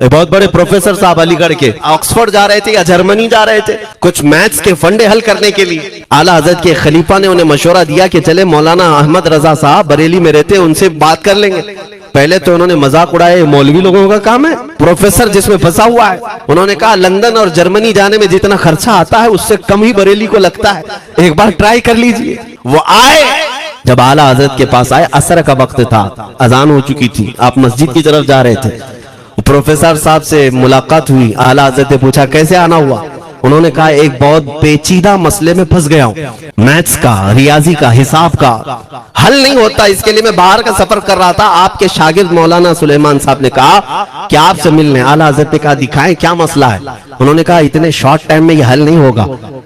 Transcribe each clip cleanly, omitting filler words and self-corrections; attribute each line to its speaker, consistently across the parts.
Speaker 1: بہت بڑے پروفیسر صاحب علی گڑھ کے آکسفورڈ جا رہے تھے یا جرمنی جا رہے تھے کچھ میتھس کے فنڈے حل کرنے کے لیے. اعلیٰ حضرت کے خلیفہ نے انہیں مشورہ دیا کہ چلے مولانا احمد رضا صاحب بریلی میں رہتے ان سے بات کر لیں گے. پہلے تو انہوں نے مذاق اڑایا مولوی لوگوں کا کام ہے, پروفیسر جس میں پھنسا ہوا ہے. انہوں نے کہا لندن اور جرمنی جانے میں جتنا خرچہ آتا ہے اس سے کم ہی بریلی کو لگتا ہے, ایک بار ٹرائی کر لیجئے. وہ آئے, جب اعلیٰ حضرت کے پاس آئے عصر کا وقت تھا, اذان ہو چکی تھی, آپ مسجد کی طرف جا رہے تھے. پروفیسر صاحب سے ملاقات ہوئی, اعلیٰ حضرت نے پوچھا کیسے آنا ہوا. انہوں نے کہا ایک بہت پیچیدہ مسئلے میں پھنس گیا ہوں, میتھس کا, ریاضی کا, حساب کا حل نہیں ہوتا, اس کے لیے میں باہر کا سفر کر رہا تھا. آپ کے شاگرد مولانا سلیمان صاحب نے کہا کہ آپ سے ملنے. اعلیٰ حضرت نے کہا دکھائیں کیا مسئلہ ہے. انہوں نے کہا اتنے شارٹ ٹائم میں یہ حل نہیں ہوگا,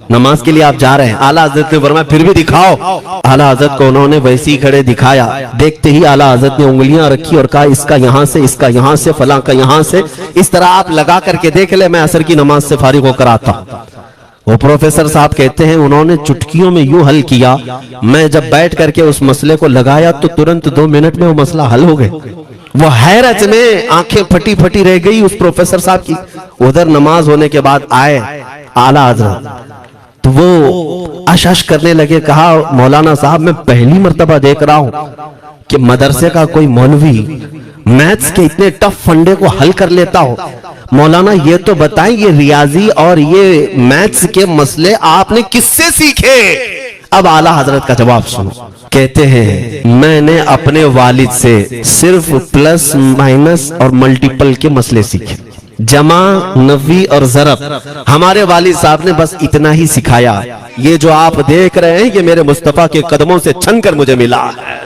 Speaker 1: نماز کے لیے آپ جا رہے ہیں. اعلیٰ حضرت نے فرمایا پھر بھی دکھاؤ. اعلیٰ حضرت کو انہوں نے ویسے ہی کھڑے دکھایا. دیکھتے ہی اعلیٰ حضرت نے انگلیاں رکھی اور کہا اس کا یہاں سے, اس کا یہاں سے, فلاں کا یہاں سے, اس طرح آپ لگا کر کے دیکھ لیں, میں عصر کی نماز سے فارغ ہو کر آتا ہوں. وہ پروفیسر صاحب کہتے ہیں انہوں نے چٹکیوں میں یوں حل کیا, میں جب بیٹھ کر کے اس مسئلے کو لگایا تو ترنت 2 منٹ میں وہ مسئلہ حل ہو گئے. وہ حیرت میں آنکھیں پھٹی پھٹی رہ گئی اس پروفیسر صاحب کی. ادھر نماز ہونے کے بعد آئے اعلیٰ حضرت, تو وہ اش کرنے لگے. کہا مولانا صاحب میں پہلی مرتبہ دیکھ رہا ہوں کہ مدرسے کا کوئی مولوی میتھس کے اتنے ٹف فنڈے کو حل کر لیتا ہو. مولانا یہ تو بتائیں یہ ریاضی اور یہ میتھس کے مسئلے آپ نے کس سے سیکھے. اب اعلیٰ حضرت کا جواب سنو. کہتے ہیں میں نے اپنے والد سے صرف پلس مائنس اور ملٹیپل کے مسئلے سیکھے, جمع, نفی اور ضرب. ہمارے والد صاحب نے بس اتنا ہی سکھایا. یہ جو آپ دیکھ رہے ہیں یہ میرے مصطفیٰ کے قدموں سے چھن کر مجھے ملا ہے.